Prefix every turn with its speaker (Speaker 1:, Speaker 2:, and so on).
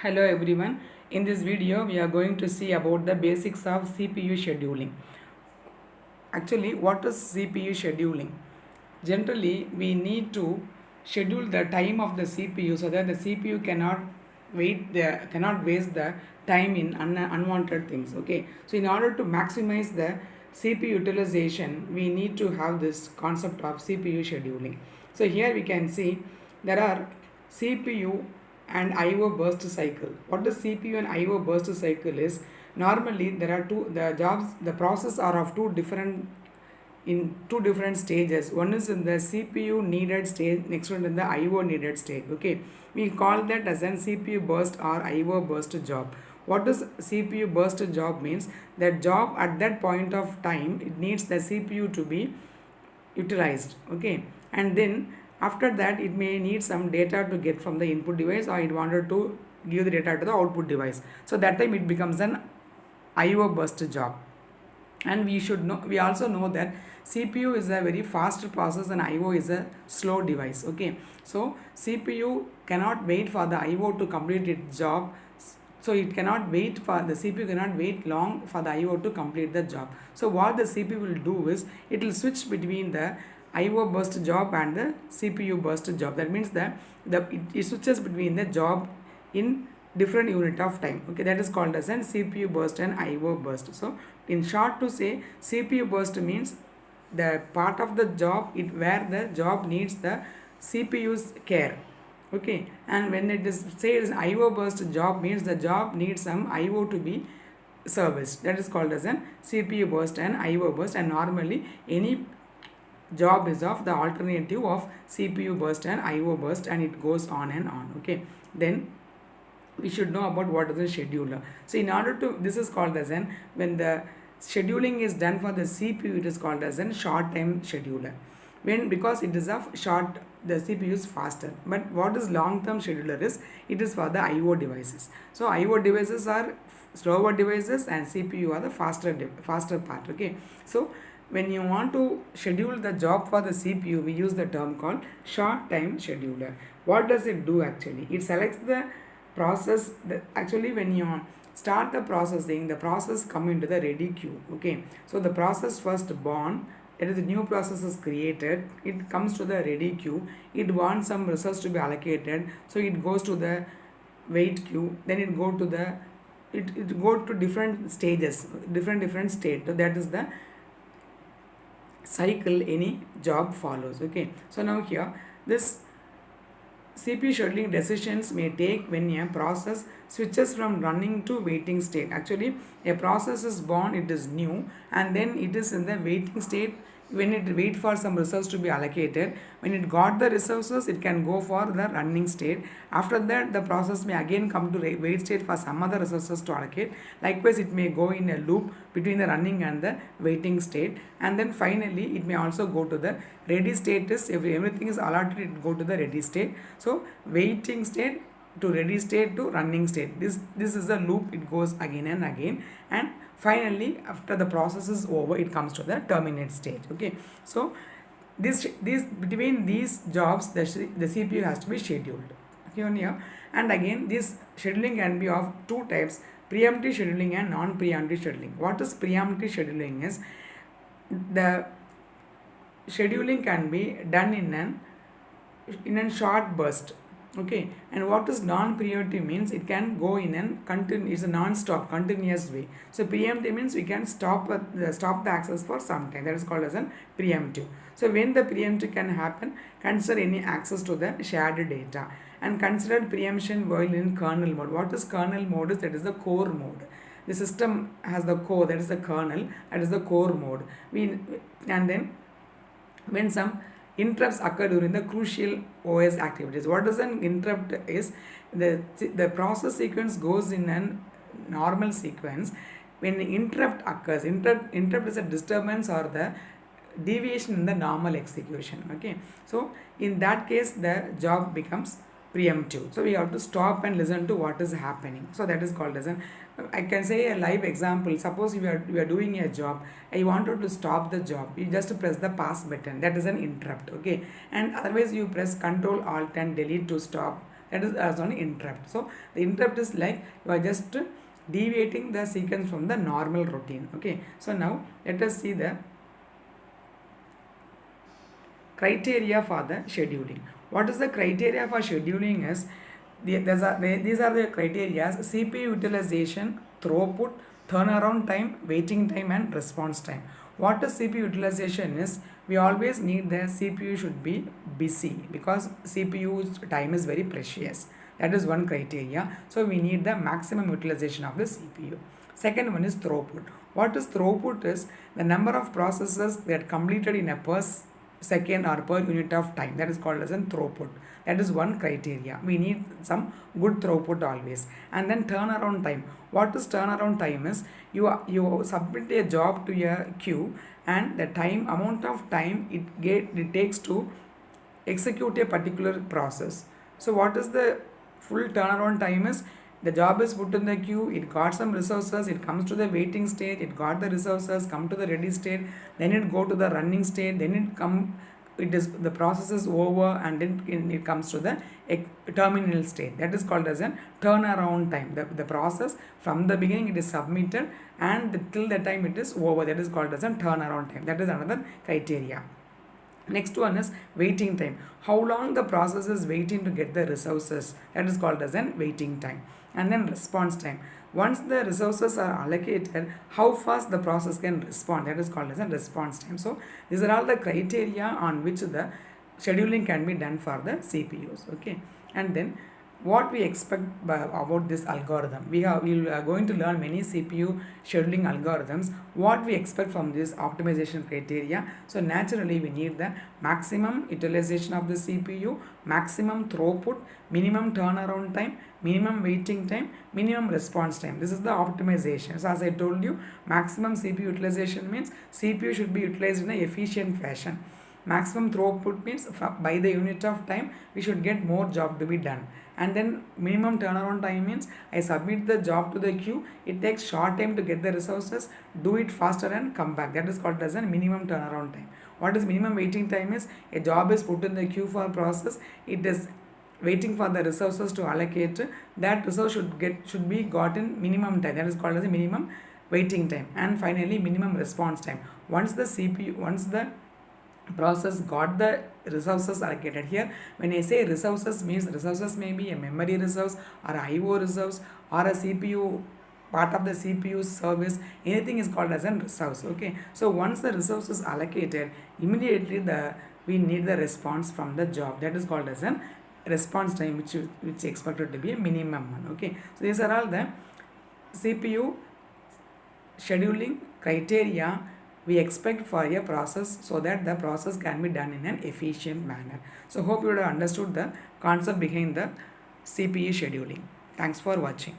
Speaker 1: Hello everyone. In this video we are going to see about the basics of CPU scheduling. Actually, what is CPU scheduling? Generally, we need to schedule the time of the CPU so that the CPU cannot waste the time in unwanted things. Okay, so in order to maximize the CPU utilization, we need to have this concept of CPU scheduling. So here we can see there are CPU and IO burst cycle. What the CPU and IO burst cycle is? Normally there are the process are of two different stages. One is in the CPU needed stage, next one in the IO needed stage. Okay, we call that as an CPU burst or IO burst job. What does CPU burst job means? That job at that point of time, it needs the CPU to be utilized. Okay, and then after that it may need some data to get from the input device, or it wanted to give the data to the output device. So that time it becomes an IO burst job. And we also know that CPU is a very fast process and IO is a slow device. Okay, so CPU cannot wait for the IO to complete its job. So the CPU cannot wait long for the IO to complete the job. So what the CPU will do is it will switch between the IO burst job and the CPU burst job. That means that it switches between the job in different unit of time. Okay, that is called as an CPU burst and IO burst. So in short to say, CPU burst means the part of the job where the job needs the CPU's care. Okay, and when it is say it is IO burst job, means the job needs some IO to be serviced. That is called as an CPU burst and IO burst. And normally any job is of the alternative of CPU burst and IO burst, and it goes on and on. Okay, then we should know about what is a scheduler. So in order to, this is called as an, when the scheduling is done for the CPU, it is called as a short time scheduler. When, because it is of short, the CPU is faster. But what is long term scheduler is, it is for the IO devices. So IO devices are slower devices and CPU are the faster part. Okay, so when you want to schedule the job for the CPU, we use the term called short time scheduler. What does it do actually? It selects the process. Actually, when you start the processing, the process come into the ready queue. Okay, so the process first born, that is the new process is created, it comes to the ready queue, it wants some resource to be allocated, so it goes to the wait queue, then it go to different stages, different state. So that is the cycle any job follows. Okay, so now here this CPU scheduling decisions may take when a process switches from running to waiting state. Actually, a process is born, it is new, and then it is in the waiting state when it wait for some resource to be allocated. When it got the resources, it can go for the running state. After that, the process may again come to wait state for some other resources to allocate. Likewise, it may go in a loop between the running and the waiting state, and then finally it may also go to the ready state. Is if everything is allotted, it go to the ready state. So waiting state to ready state to running state, this is a loop, it goes again and again, and finally after the process is over, it comes to the terminate stage. Okay, so this between these jobs, the CPU has to be scheduled. Okay, on here. And again, this scheduling can be of two types: preemptive scheduling and non-preemptive scheduling. What is preemptive scheduling is, the scheduling can be done in a short burst. Okay, and what is non-preemptive means, it can go in an it's a non-stop continuous way. So preemptive means we can stop the access for some time, that is called as an preemptive. So when the preemptive can happen, consider any access to the shared data, and consider preemption while in kernel mode. What is kernel mode is, that is the core mode. The system has the core, that is the kernel, that is the core mode. And then when some interrupts occur during the crucial OS activities. What does an interrupt is? The process sequence goes in a normal sequence. When interrupt occurs, interrupt is a disturbance or the deviation in the normal execution. Okay, so in that case the job becomes preemptive. So we have to stop and listen to what is happening. So that is called as an, I can say a live example. Suppose you are doing a job, I wanted to stop the job, you just press the pause button, that is an interrupt. Okay, and otherwise you press Control Alt and Delete to stop that is as an interrupt. So the interrupt is like you are just deviating the sequence from the normal routine. Okay, so now let us see the criteria for the scheduling. What is the criteria for scheduling is these are the criteria: CPU utilization, throughput, turnaround time, waiting time, and response time. What is CPU utilization is, we always need the CPU should be busy because CPU's time is very precious. That is one criteria. So we need the maximum utilization of the CPU. Second one is throughput. What is throughput is the number of processes that completed in a per second or per unit of time. That is called as a throughput. That is one criteria. We need some good throughput always. And then turnaround time. What is turnaround time is, you submit a job to a queue, and the amount of time it takes to execute a particular process. So what is the full turnaround time is, the job is put in the queue, it got some resources, it comes to the waiting state, it got the resources, come to the ready state, then it go to the running state, then it is the process is over, and then it comes to the terminal state. That is called as a turnaround time. The process from the beginning it is submitted, and till the time it is over, that is called as a turnaround time. That is another criteria. Next one is waiting time. How long the process is waiting to get the resources, that is called as an waiting time. And then response time. Once the resources are allocated, how fast the process can respond, that is called as a response time. So these are all the criteria on which the scheduling can be done for the CPUs. Okay, and then what we expect about this algorithm, we are going to learn many CPU scheduling algorithms. What we expect from this optimization criteria, so naturally we need the maximum utilization of the CPU, maximum throughput, minimum turnaround time, minimum waiting time, minimum response time. This is the optimization. So as I told you, maximum CPU utilization means CPU should be utilized in an efficient fashion. Maximum throughput means by the unit of time we should get more job to be done. And then minimum turnaround time means I submit the job to the queue, it takes short time to get the resources, do it faster and come back. That is called as a minimum turnaround time. What is minimum waiting time is, a job is put in the queue for a process, it is waiting for the resources to allocate, that resource should be gotten minimum time. That is called as a minimum waiting time. And finally minimum response time. Once the process got the resources allocated. Here when I say resources means, resources may be a memory resource or IO resource or a CPU part of the CPU service, anything is called as a resource. Okay, so once the resource is allocated, immediately we need the response from the job, that is called as a response time, which is expected to be a minimum one. Okay, so these are all the CPU scheduling criteria we expect for a process, so that the process can be done in an efficient manner. So hope you would have understood the concept behind the CPU scheduling. Thanks for watching.